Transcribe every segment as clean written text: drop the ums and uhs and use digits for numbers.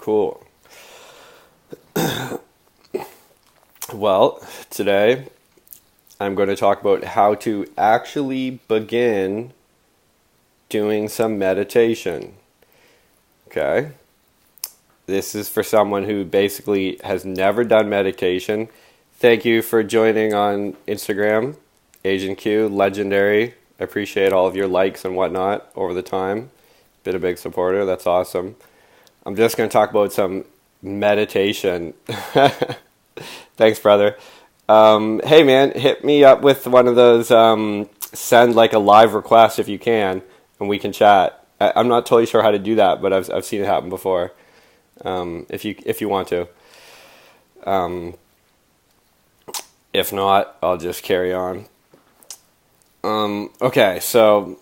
Cool. Well, today I'm going to talk about how to actually begin doing some meditation. Okay? This is for someone who basically has never done meditation. Thank you for joining on Instagram, Asian Q, legendary. I appreciate all of your likes and whatnot over the time. Been a big supporter. That's awesome. I'm just going to talk about some meditation. Thanks, brother. Hey, man, hit me up with one of those, send like a live request if you can, and we can chat. I'm not totally sure how to do that, but I've seen it happen before. If you want to. If not, I'll just carry on. Okay, so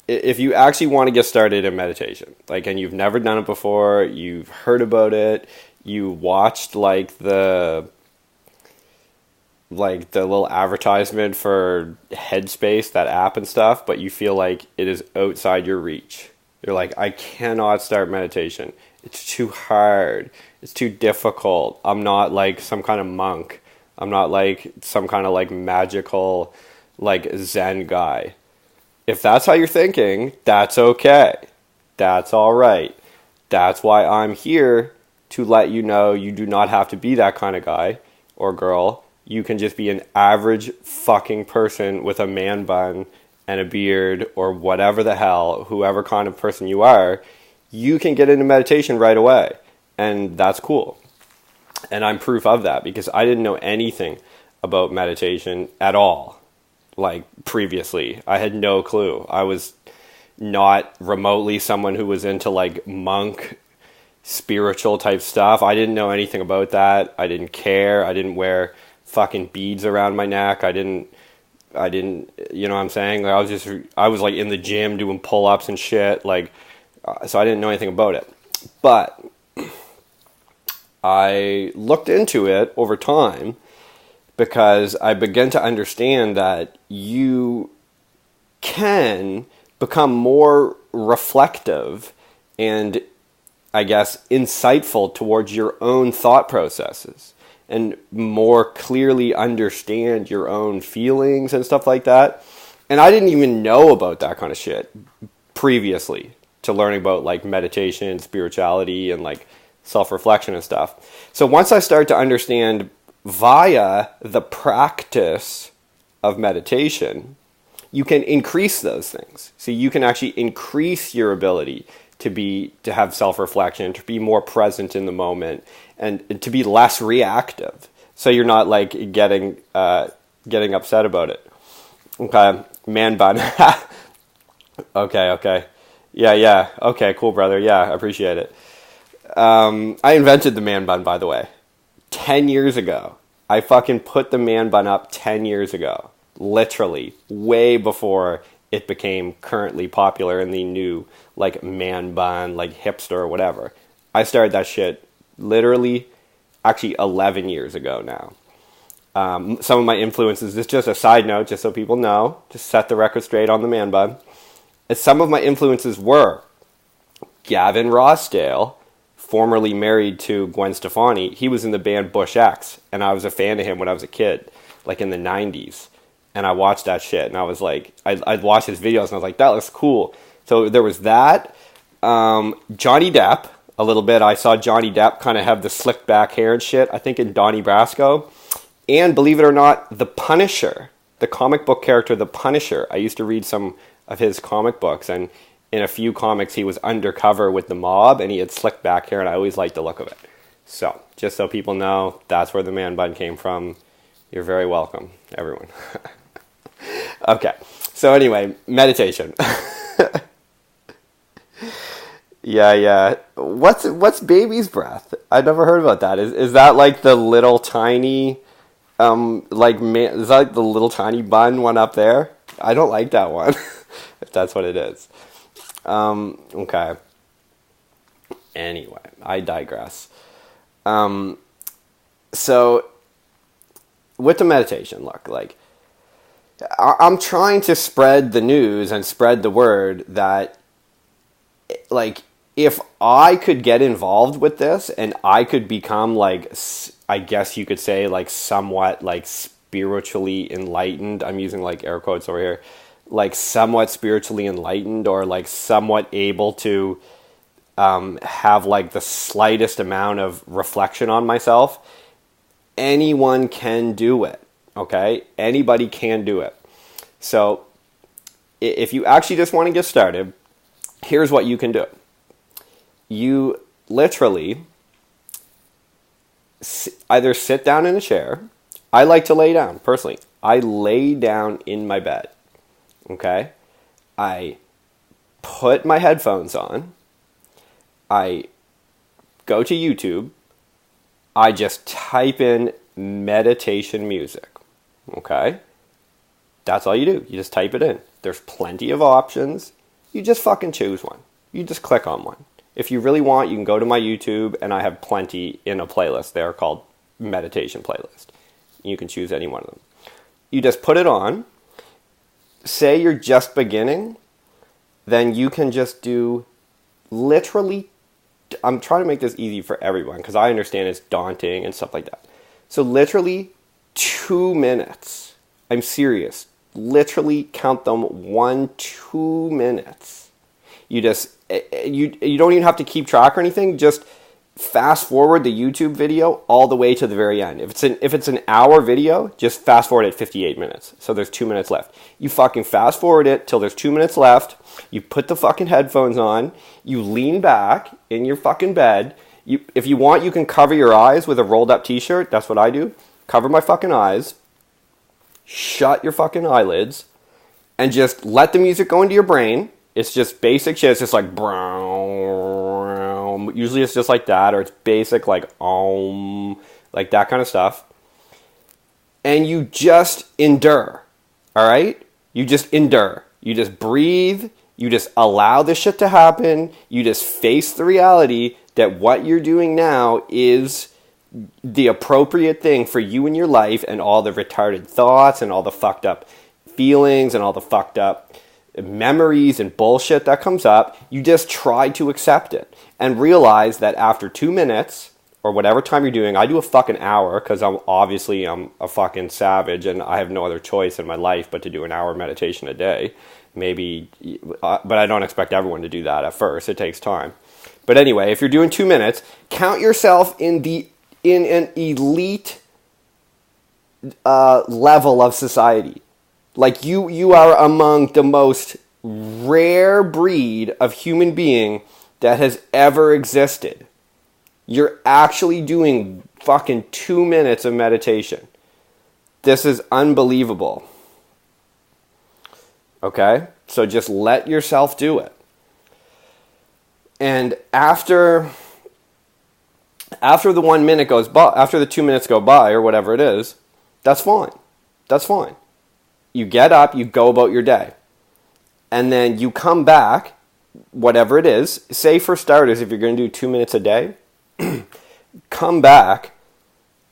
if you actually want to get started in meditation, and you've never done it before, you've heard about it, you watched the little advertisement for Headspace, that app and stuff, but you feel like it is outside your reach. You're like, I cannot start meditation. It's too hard. It's too difficult. I'm not like some kind of monk. I'm not like some kind of magical Zen guy. If that's how you're thinking, that's okay. That's all right. That's why I'm here, to let you know you do not have to be that kind of guy or girl. You can just be an average fucking person with a man bun and a beard or whatever the hell, whoever kind of person you are. You can get into meditation right away. And that's cool. And I'm proof of that because I didn't know anything about meditation at all. Previously, I had no clue. I was not remotely someone who was into monk spiritual type stuff. I didn't know anything about that. I didn't care. I didn't wear fucking beads around my neck. I didn't, you know what I'm saying? I was in the gym doing pull-ups and shit. So I didn't know anything about it. But I looked into it over time because I began to understand that you can become more reflective and, I guess, insightful towards your own thought processes and more clearly understand your own feelings and stuff like that. And I didn't even know about that kind of shit previously to learning about meditation, spirituality, and self-reflection and stuff. So once I started to understand via the practice of meditation, you can increase those things. So you can actually increase your ability to have self-reflection, to be more present in the moment, and to be less reactive. So you're not getting upset about it. Okay, man bun. Okay. Yeah. Okay, cool, brother. Yeah, I appreciate it. I invented the man bun, by the way. 10 years ago. I fucking put the man bun up 10 years ago. Literally. Way before it became currently popular in the new, man bun, hipster or whatever. I started that shit literally, actually 11 years ago now. Some of my influences, this is just a side note, just so people know, just set the record straight on the man bun. Some of my influences were Gavin Rossdale, formerly married to Gwen Stefani. He was in the band Bush X, and I was a fan of him when I was a kid, in the 90s. And I watched that shit, and I was I'd watch his videos, and I was like, that looks cool. So there was that. Johnny Depp, a little bit. I saw Johnny Depp kind of have the slicked back hair and shit, I think in Donnie Brasco. And believe it or not, The Punisher, the comic book character The Punisher. I used to read some of his comic books, and in a few comics he was undercover with the mob, and he had slicked back hair, and I always liked the look of it. So, just so people know, that's where the man bun came from. You're very welcome, everyone. Okay, so anyway, meditation. Yeah. What's baby's breath? I've never heard about that. Is that the little tiny, is that the little tiny bun one up there? I don't like that one, if that's what it is. Okay. Anyway, I digress. So, with the meditation, look, I'm trying to spread the news and spread the word that, if I could get involved with this and I could become like, I guess you could say like somewhat like spiritually enlightened, I'm using like air quotes over here, like somewhat spiritually enlightened or like somewhat able to have like the slightest amount of reflection on myself, anyone can do it, okay? Anybody can do it. So if you actually just want to get started, here's what you can do. You literally either sit down in a chair. I like to lay down, personally. I lay down in my bed, okay? I put my headphones on. I go to YouTube. I just type in meditation music, okay? That's all you do. You just type it in. There's plenty of options. You just fucking choose one. You just click on one. If you really want, you can go to my YouTube, and I have plenty in a playlist there called meditation playlist. You can choose any one of them. You just put it on. Say you're just beginning, then you can just do literally, I'm trying to make this easy for everyone because I understand it's daunting and stuff like that. So literally 2 minutes. I'm serious. Literally count them 2 minutes. You just, you don't even have to keep track or anything. Just fast forward the YouTube video all the way to the very end. If it's an hour video, just fast forward at 58 minutes. So there's 2 minutes left. You fucking fast forward it till there's 2 minutes left. You put the fucking headphones on. You lean back in your fucking bed. If you want, you can cover your eyes with a rolled up t-shirt. That's what I do. Cover my fucking eyes. Shut your fucking eyelids. And just let the music go into your brain. It's just basic shit. It's just like brown. Usually it's just like that, or it's basic like like that kind of stuff. And you just endure. All right? You just endure. You just breathe. You just allow this shit to happen. You just face the reality that what you're doing now is the appropriate thing for you in your life, and all the retarded thoughts and all the fucked up feelings and all the fucked up memories and bullshit that comes up. You just try to accept it and realize that after 2 minutes or whatever time you're doing, I do a fucking hour because I'm a fucking savage and I have no other choice in my life but to do an hour meditation a day. Maybe, but I don't expect everyone to do that at first. It takes time. But anyway, if you're doing 2 minutes, count yourself in an elite level of society. Like you are among the most rare breed of human being that has ever existed. You're actually doing fucking 2 minutes of meditation. This is unbelievable. Okay? So just let yourself do it. And after the 1 minute goes by, after the 2 minutes go by or whatever it is, that's fine. That's fine. You get up, you go about your day. And then you come back, whatever it is. Say for starters, if you're going to do 2 minutes a day, come back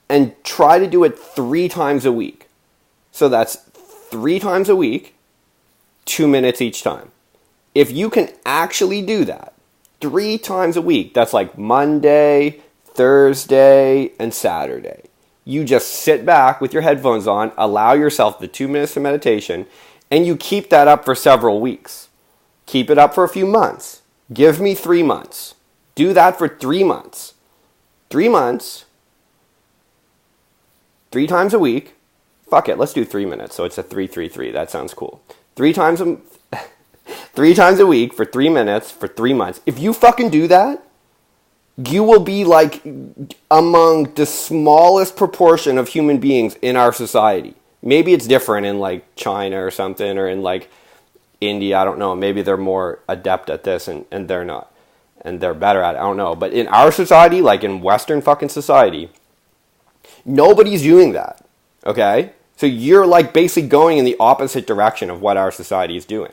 and try to do it 3 times a week. So that's 3 times a week, 2 minutes each time. If you can actually do that 3 times a week, that's like Monday, Thursday, and Saturday. You just sit back with your headphones on, allow yourself the 2 minutes of meditation, and you keep that up for several weeks. Keep it up for a few months. Give me 3 months. Do that for 3 months. 3 months, 3 times a week. Fuck it, let's do 3 minutes. So it's a 3-3-3. That sounds cool. 3 times a week for 3 minutes for 3 months. If you fucking do that, you will be like among the smallest proportion of human beings in our society. Maybe it's different in like China or something, or in like India. I don't know. Maybe they're more adept at this and they're not. And they're better at it. I don't know. But in our society, like in Western fucking society, nobody's doing that. Okay? So you're like basically going in the opposite direction of what our society is doing.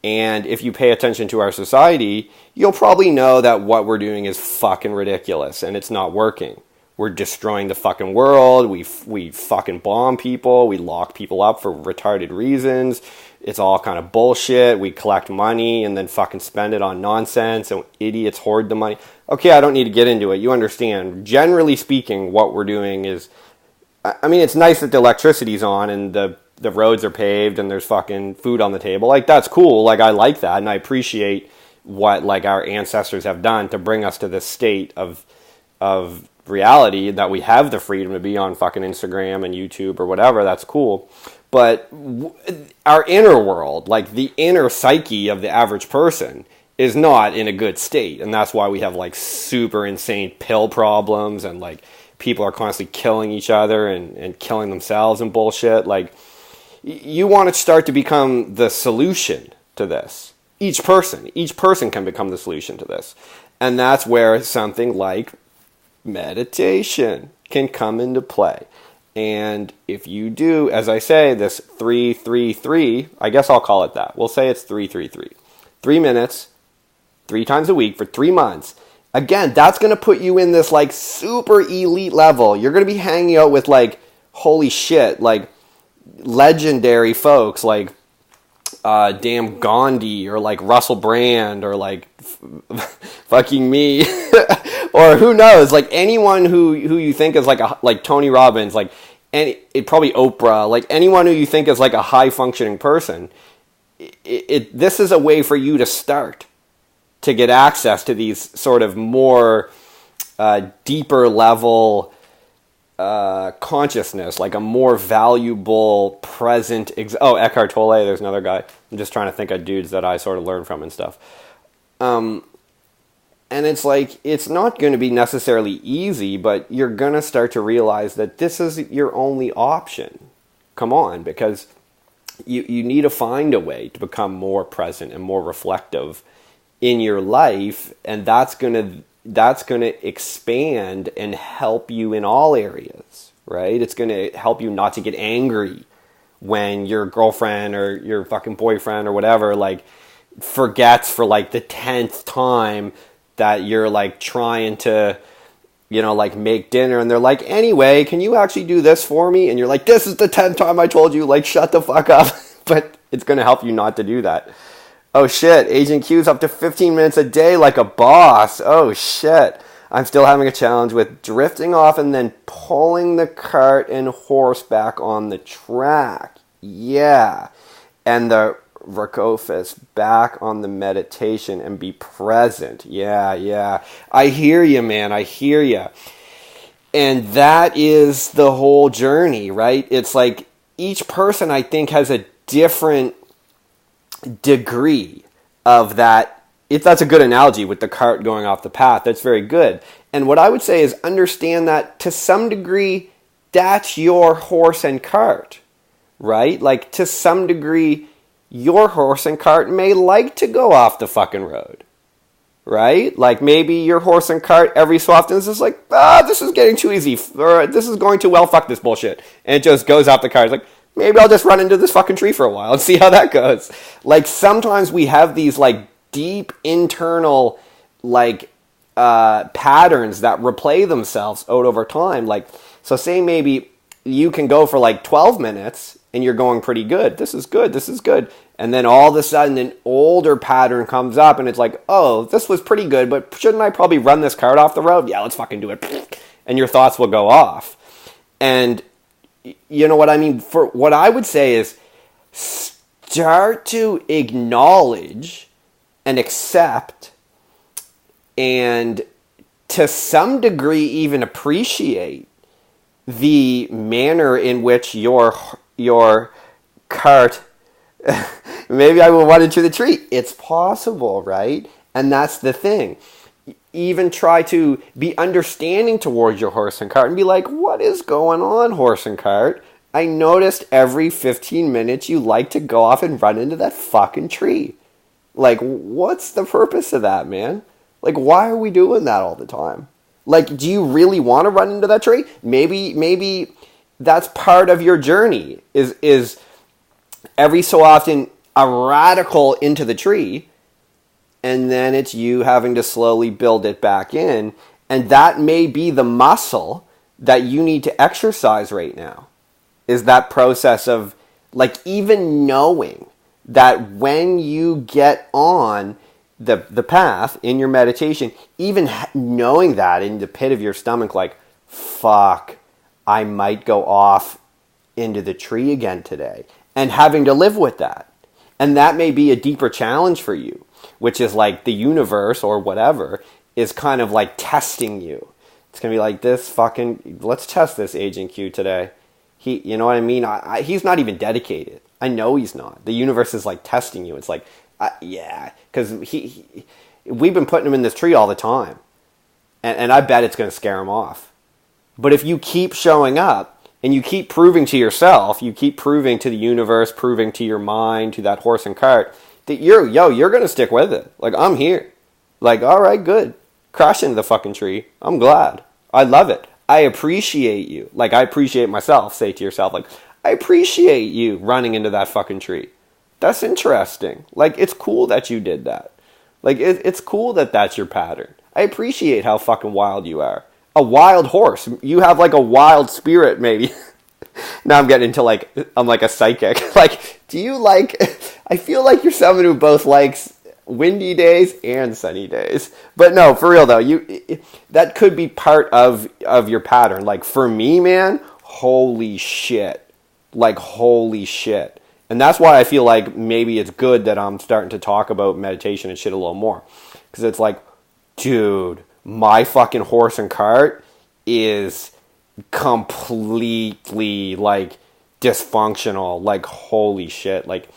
And if you pay attention to our society, you'll probably know that what we're doing is fucking ridiculous and it's not working. We're destroying the fucking world. We fucking bomb people. We lock people up for retarded reasons. it's all kind of bullshit. We collect money and then fucking spend it on nonsense, and idiots hoard the money. Okay, I don't need to get into it. You understand. Generally speaking, what we're doing is, I mean, it's nice that the electricity's on and the roads are paved and there's fucking food on the table. Like, that's cool. Like, I like that, and I appreciate what, like, our ancestors have done to bring us to this state of reality, that we have the freedom to be on fucking Instagram and YouTube or whatever. That's cool. But our inner world, like the inner psyche of the average person, is not in a good state. And that's why we have like super insane pill problems, and like people are constantly killing each other and killing themselves and bullshit. Like, you want to start to become the solution to this. Each person can become the solution to this. And that's where something like meditation can come into play. And if you do, as I say, this 3-3-3, I guess I'll call it that. We'll say it's 3-3-3. 3 minutes, 3 times a week for 3 months. Again, that's going to put you in this like super elite level. You're going to be hanging out with like, holy shit, like legendary folks like damn Gandhi or like Russell Brand or like fucking me or who knows, like anyone who you think is like Tony Robbins, like probably Oprah, like anyone who you think is like a high functioning person. This is a way for you to start to get access to these sort of more deeper level consciousness, like a more valuable present. Eckhart Tolle, there's another guy. I'm just trying to think of dudes that I sort of learned from and stuff. And it's like, it's not going to be necessarily easy, but you're going to start to realize that this is your only option. Come on, because you need to find a way to become more present and more reflective in your life, and that's going to expand and help you in all areas, right? It's going to help you not to get angry when your girlfriend or your fucking boyfriend or whatever, like, forgets for like the 10th time that you're like trying to, you know, like make dinner, and they're like, anyway, can you actually do this for me? And you're like, this is the 10th time I told you, like, shut the fuck up. But it's going to help you not to do that. Oh shit, Agent Q's up to 15 minutes a day like a boss. Oh shit. I'm still having a challenge with drifting off and then pulling the cart and horse back on the track. Yeah. And the Rakofis back on the meditation and be present. Yeah. I hear you, man. I hear you. And that is the whole journey, right? It's like each person, I think, has a different degree of that. If that's a good analogy with the cart going off the path, that's very good. And what I would say is understand that to some degree, that's your horse and cart, right? Like, to some degree, your horse and cart may like to go off the fucking road, right? Like, maybe your horse and cart every so often is just like, this is getting too easy, or this is going too well, fuck this bullshit. And it just goes off the cart. It's like, maybe I'll just run into this fucking tree for a while and see how that goes. Like, sometimes we have these, like, deep internal, like, patterns that replay themselves out over time. Like, so say maybe you can go for, like, 12 minutes and you're going pretty good. This is good. And then all of a sudden an older pattern comes up and it's like, oh, this was pretty good, but shouldn't I probably run this cart off the road? Yeah, let's fucking do it. And your thoughts will go off. And you know what I mean? For what I would say is start to acknowledge and accept and to some degree even appreciate the manner in which your cart maybe I will run into the tree. It's possible, right? And that's the thing. Even try to be understanding towards your horse and cart and be like, what is going on, horse and cart? I noticed every 15 minutes you like to go off and run into that fucking tree. Like, what's the purpose of that, man? Like, why are we doing that all the time? Like, do you really want to run into that tree? Maybe that's part of your journey, is every so often a radical into the tree, and then it's you having to slowly build it back in. And that may be the muscle that you need to exercise right now, is that process of, like, even knowing that when you get on the path in your meditation, even knowing that in the pit of your stomach, like, fuck, I might go off into the tree again today, and having to live with that. And that may be a deeper challenge for you, which is like the universe or whatever is kind of like testing you. It's going to be like, this fucking, let's test this Agent Q today. You know what I mean? He's not even dedicated. I know he's not. The universe is like testing you. It's like, yeah, because we've been putting him in this tree all the time. And I bet it's going to scare him off. But if you keep showing up, and you keep proving to yourself, you keep proving to the universe, proving to your mind, to that horse and cart, that you're going to stick with it. Like, I'm here. Like, all right, good. Crash into the fucking tree. I'm glad. I love it. I appreciate you. Like, I appreciate myself. Say to yourself, like, I appreciate you running into that fucking tree. That's interesting. Like, it's cool that you did that. Like, it's cool that that's your pattern. I appreciate how fucking wild you are. A wild horse. You have like a wild spirit, maybe. Now I'm getting into like, I'm like a psychic. Like, do you like, I feel like you're someone who both likes windy days and sunny days. But no, for real though, that could be part of your pattern. Like for me, man, holy shit. Like, holy shit. And that's why I feel like maybe it's good that I'm starting to talk about meditation and shit a little more. Because it's like, dude, my fucking horse and cart is completely like dysfunctional. Like, holy shit. Like,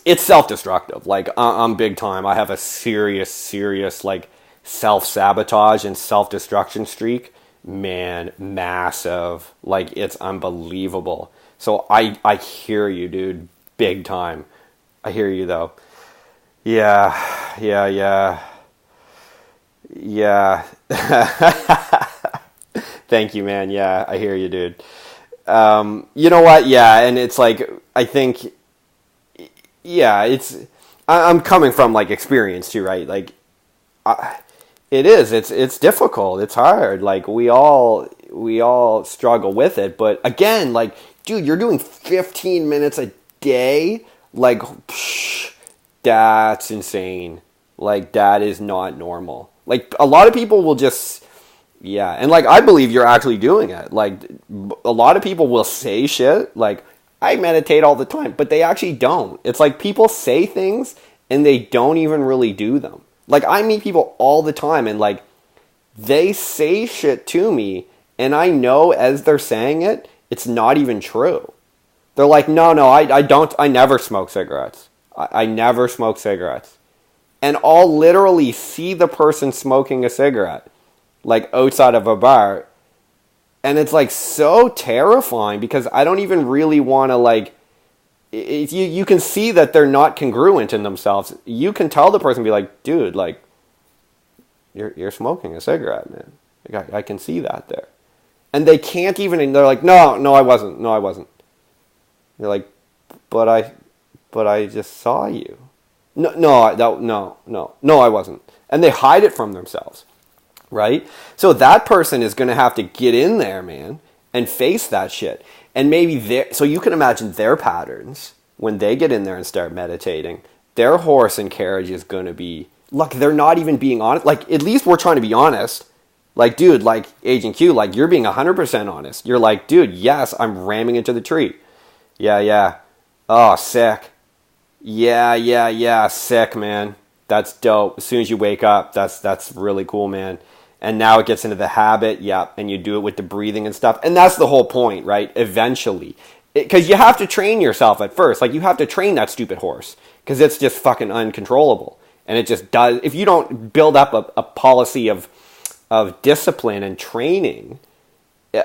it's self-destructive. Like, I'm big time. I have a serious like self-sabotage and self-destruction streak. Man, massive. Like, it's unbelievable. So I hear you, dude. Big time. I hear you though. Yeah. Thank you, man. Yeah, I hear you, dude. You know what? Yeah, and it's like, I think, yeah, I'm coming from like experience too, right? Like, it's difficult. It's hard. Like, we all struggle with it. But again, like, dude, you're doing 15 minutes a day. Like, that's insane. Like, that is not normal. Like, a lot of people will just, yeah. And, like, I believe you're actually doing it. Like, a lot of people will say shit. Like, I meditate all the time. But they actually don't. It's like people say things and they don't even really do them. Like, I meet people all the time and, like, they say shit to me. And I know as they're saying it, it's not even true. They're like, no, I never smoke cigarettes. I never smoke cigarettes. And I'll literally see the person smoking a cigarette, like outside of a bar. And it's like so terrifying because I don't even really want to like, you can see that they're not congruent in themselves. You can tell the person, be like, dude, like, you're smoking a cigarette, man. Like, I can see that there. And they can't even, they're like, no, I wasn't. You're like, but I just saw you. No, I wasn't. And they hide it from themselves, right? So that person is going to have to get in there, man, and face that shit. And maybe so you can imagine their patterns when they get in there and start meditating. Their horse and carriage is going to be, look, they're not even being honest. Like, at least we're trying to be honest. Like, dude, like, Agent Q, like, you're being 100% honest. You're like, dude, yes, I'm ramming into the tree. Yeah. Oh, sick. Yeah, sick, man. That's dope. As soon as you wake up, that's really cool, man. And now it gets into the habit, yeah, and you do it with the breathing and stuff. And that's the whole point, right? Eventually. Because you have to train yourself at first. Like, you have to train that stupid horse. Because it's just fucking uncontrollable. And it just does. If you don't build up a policy of discipline and training,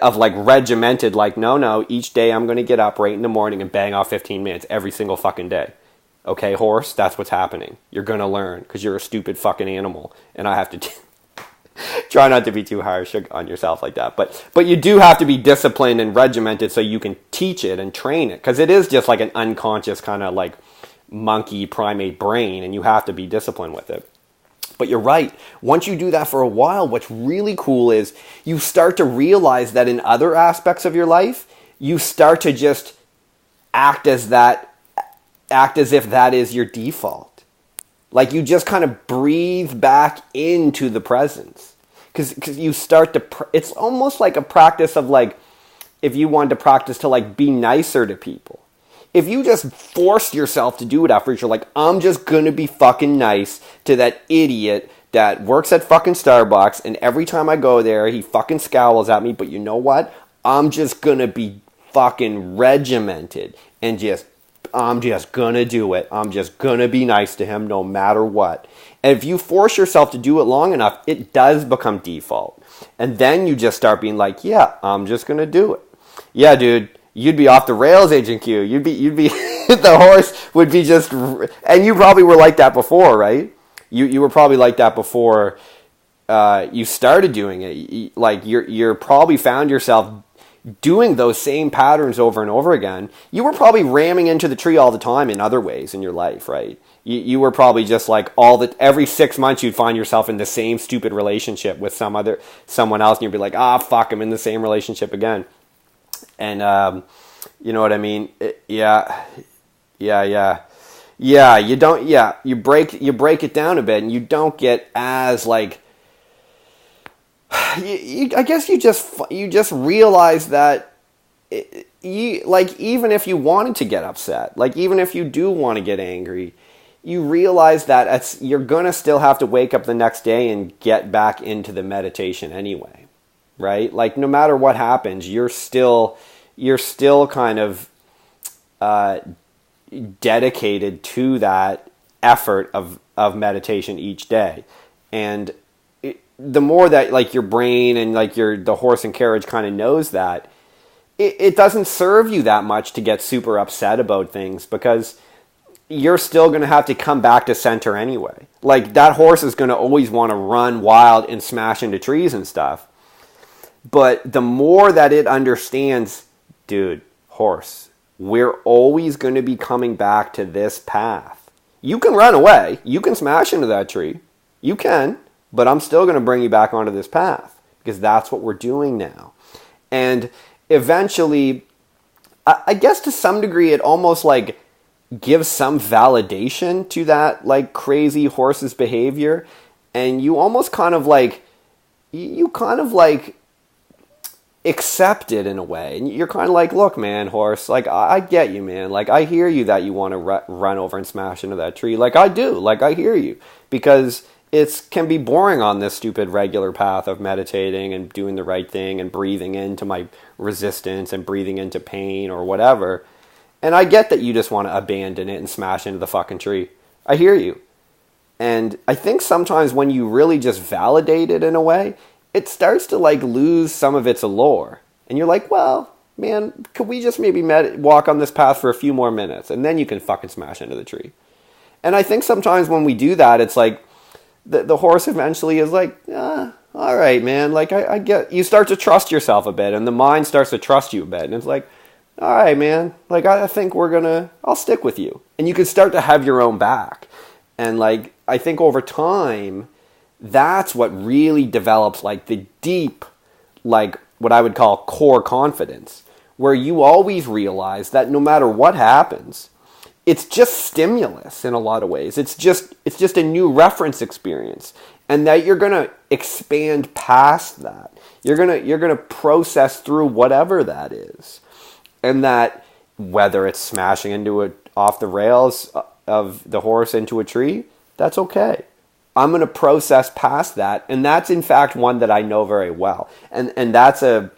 of like regimented, like, no, each day I'm going to get up right in the morning and bang off 15 minutes every single fucking day. Okay, horse, that's what's happening. You're going to learn because you're a stupid fucking animal. And I have to try not to be too harsh on yourself like that. But you do have to be disciplined and regimented so you can teach it and train it. Because it is just like an unconscious kind of like monkey primate brain. And you have to be disciplined with it. But you're right. Once you do that for a while, what's really cool is you start to realize that in other aspects of your life, you start to just act as that act as if that is your default. Like you just kind of breathe back into the presence. Because you start to, it's almost like a practice of like, if you wanted to practice to like be nicer to people. If you just forced yourself to do it afterwards, you're like, I'm just going to be fucking nice to that idiot that works at fucking Starbucks, and every time I go there, he fucking scowls at me, but you know what? I'm just going to be fucking regimented and I'm just going to do it. I'm just going to be nice to him no matter what. And if you force yourself to do it long enough, it does become default. And then you just start being like, yeah, I'm just going to do it. Yeah, dude, you'd be off the rails, Agent Q. You'd be, the horse would be just, and you probably were like that before, right? You were probably like that before you started doing it. Like you're probably found yourself doing those same patterns over and over again. You were probably ramming into the tree all the time in other ways in your life, right? You were probably just like every 6 months you'd find yourself in the same stupid relationship with someone else, and you'd be like, fuck, I'm in the same relationship again. And you know what I mean? Yeah. You don't. Yeah, you break it down a bit, and you don't get as like. I guess you just realize that even if you wanted to get upset, like even if you do want to get angry, you realize that you're gonna still have to wake up the next day and get back into the meditation anyway, right? Like no matter what happens, you're still kind of dedicated to that effort of meditation each day. And the more that like your brain and like the horse and carriage kind of knows that, it doesn't serve you that much to get super upset about things, because you're still going to have to come back to center anyway. Like that horse is going to always want to run wild and smash into trees and stuff. But the more that it understands, dude, horse, we're always going to be coming back to this path. You can run away. You can smash into that tree. You can. But I'm still going to bring you back onto this path, because that's what we're doing now. And eventually, I guess to some degree, it almost like gives some validation to that like crazy horse's behavior. And you almost kind of like, accept it in a way. And you're kind of like, look, man, horse, like I get you, man. Like I hear you that you want to run over and smash into that tree. Like I do. Like I hear you, because it can be boring on this stupid regular path of meditating and doing the right thing and breathing into my resistance and breathing into pain or whatever. And I get that you just want to abandon it and smash into the fucking tree. I hear you. And I think sometimes when you really just validate it in a way, it starts to like lose some of its allure. And you're like, well, man, could we just maybe walk on this path for a few more minutes, and then you can fucking smash into the tree. And I think sometimes when we do that, it's like, the horse eventually is like, all right, man. Like, I get, you start to trust yourself a bit, and the mind starts to trust you a bit. And it's like, all right, man. Like, I think I'll stick with you. And you can start to have your own back. And like, I think over time, that's what really develops like the deep, like what I would call core confidence, where you always realize that no matter what happens, it's just stimulus in a lot of ways. It's just a new reference experience, and that you're going to expand past that. You're going to process through whatever that is. And that whether it's smashing into it off the rails of the horse into a tree, that's okay. I'm going to process past that, and that's in fact one that I know very well. And that's a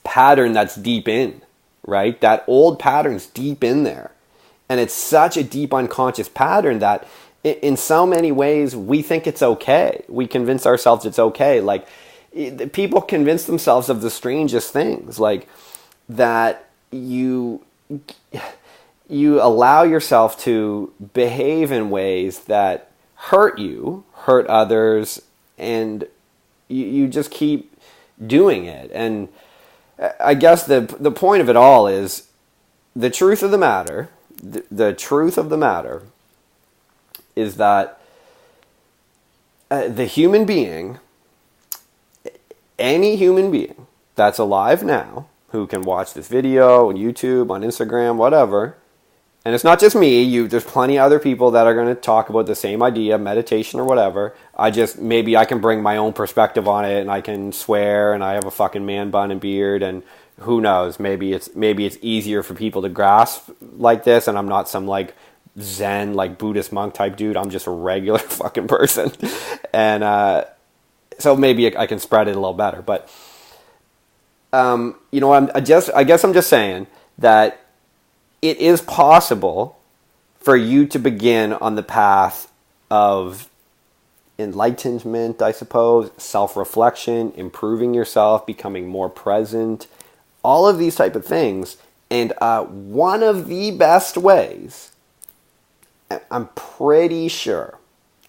pattern that's deep in, right? That old pattern's deep in there. And it's such a deep unconscious pattern that in so many ways we think it's okay. We convince ourselves it's okay. Like people convince themselves of the strangest things, like that you allow yourself to behave in ways that hurt you, hurt others, and you just keep doing it. And I guess the point of it all is the truth of the matter. The truth of the matter is that the human being, any human being that's alive now, who can watch this video on YouTube, on Instagram, whatever, And it's not just me. There's plenty of other people that are going to talk about the same idea, meditation or whatever. Maybe I can bring my own perspective on it, and I can swear, and I have a fucking man bun and beard, and who knows? Maybe it's easier for people to grasp like this, and I'm not some like Zen, like Buddhist monk type dude. I'm just a regular fucking person, and so maybe I can spread it a little better. But I guess I'm just saying that it is possible for you to begin on the path of enlightenment, I suppose, self-reflection, improving yourself, becoming more present, all of these type of things. And one of the best ways, I'm pretty sure,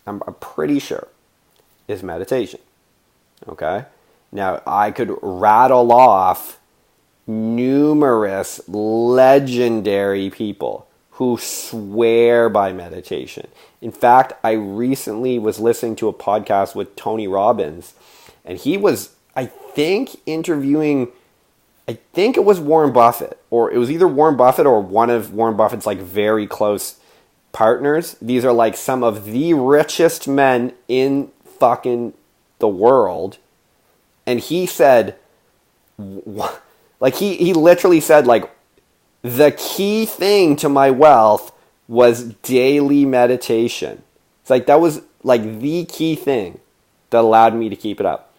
is meditation. Okay? Now, I could rattle off numerous legendary people who swear by meditation. In fact, I recently was listening to a podcast with Tony Robbins, and he was, I think it was Warren Buffett, or it was either Warren Buffett or one of Warren Buffett's like very close partners. These are like some of the richest men in fucking the world. And he said, like he literally said, like, the key thing to my wealth was daily meditation. It's like that was like the key thing that allowed me to keep it up.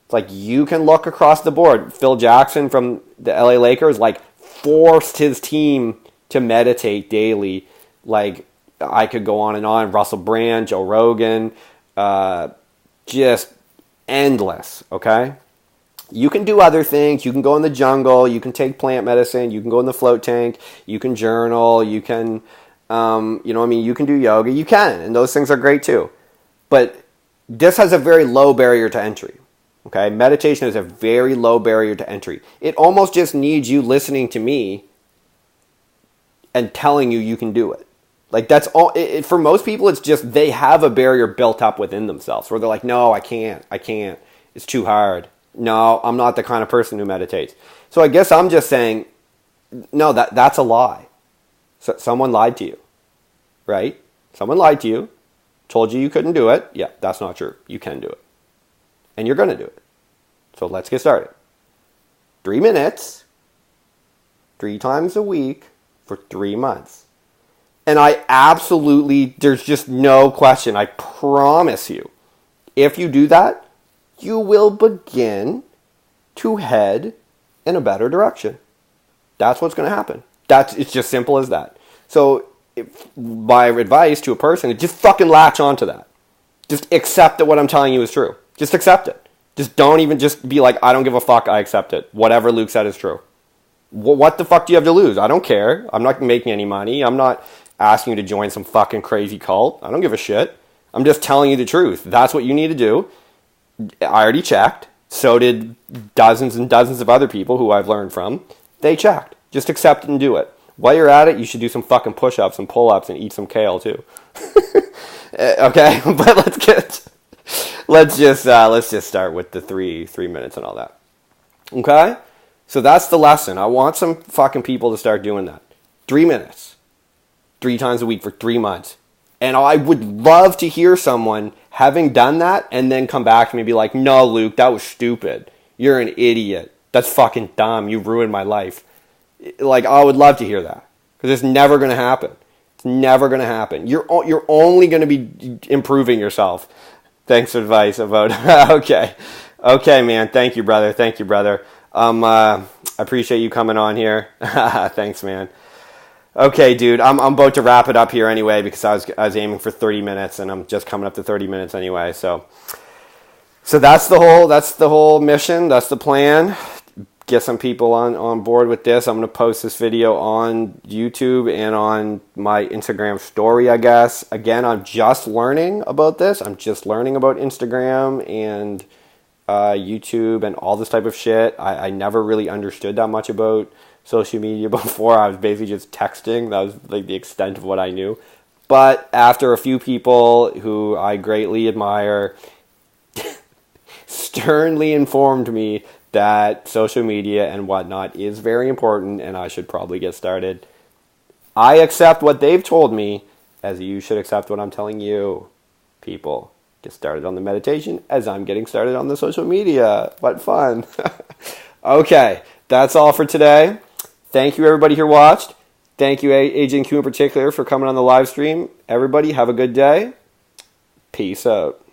It's like you can look across the board. Phil Jackson from the LA Lakers like forced his team to meditate daily. Like I could go on and on. Russell Brand, Joe Rogan, just endless. Okay. You can do other things. You can go in the jungle. You can take plant medicine. You can go in the float tank. You can journal. You can, you can do yoga. You can. And those things are great too. But this has a very low barrier to entry. Okay? Meditation is a very low barrier to entry. It almost just needs you listening to me and telling you can do it. Like that's all. For most people, it's just they have a barrier built up within themselves where they're like, no, I can't. It's too hard. No, I'm not the kind of person who meditates. So I guess I'm just saying, no, that's a lie. So someone lied to you, right? Someone lied to you, told you couldn't do it. Yeah, that's not true. You can do it. And you're going to do it. So let's get started. 3 minutes, 3 times a week for 3 months. And there's just no question, I promise you, if you do that, you will begin to head in a better direction. That's what's going to happen. It's just simple as that. So my advice to a person is just fucking latch onto that. Just accept that what I'm telling you is true. Just accept it. Just don't even just be like, I don't give a fuck, I accept it. Whatever Luke said is true. What the fuck do you have to lose? I don't care. I'm not making any money. I'm not asking you to join some fucking crazy cult. I don't give a shit. I'm just telling you the truth. That's what you need to do. I already checked. So did dozens and dozens of other people who I've learned from. They checked. Just accept it and do it. While you're at it, you should do some fucking push-ups and pull-ups and eat some kale too. Okay, but let's just start with the three minutes and all that. Okay, so that's the lesson. I want some fucking people to start doing that. 3 minutes, 3 times a week for 3 months. And I would love to hear someone having done that and then come back to me and be like, no, Luke, that was stupid. You're an idiot. That's fucking dumb. You ruined my life. Like, I would love to hear that. Because it's never going to happen. It's never going to happen. You're only going to be improving yourself. Thanks for advice about... Okay. Okay, man. Thank you, brother. I appreciate you coming on here. Thanks, man. Okay, dude, I'm about to wrap it up here anyway because I was aiming for 30 minutes and I'm just coming up to 30 minutes anyway. So that's the whole mission. That's the plan. Get some people on board with this. I'm going to post this video on YouTube and on my Instagram story, I guess. Again, I'm just learning about this. I'm just learning about Instagram and YouTube and all this type of shit. I never really understood that much about social media before. I was basically just texting. That was like the extent of what I knew. But after a few people who I greatly admire sternly informed me that social media and whatnot is very important and I should probably get started, I accept what they've told me, as you should accept what I'm telling you. People, get started on the meditation as I'm getting started on the social media. What fun. Okay, that's all for today. Thank you, everybody who watched. Thank you, Agent Q in particular, for coming on the live stream. Everybody, have a good day. Peace out.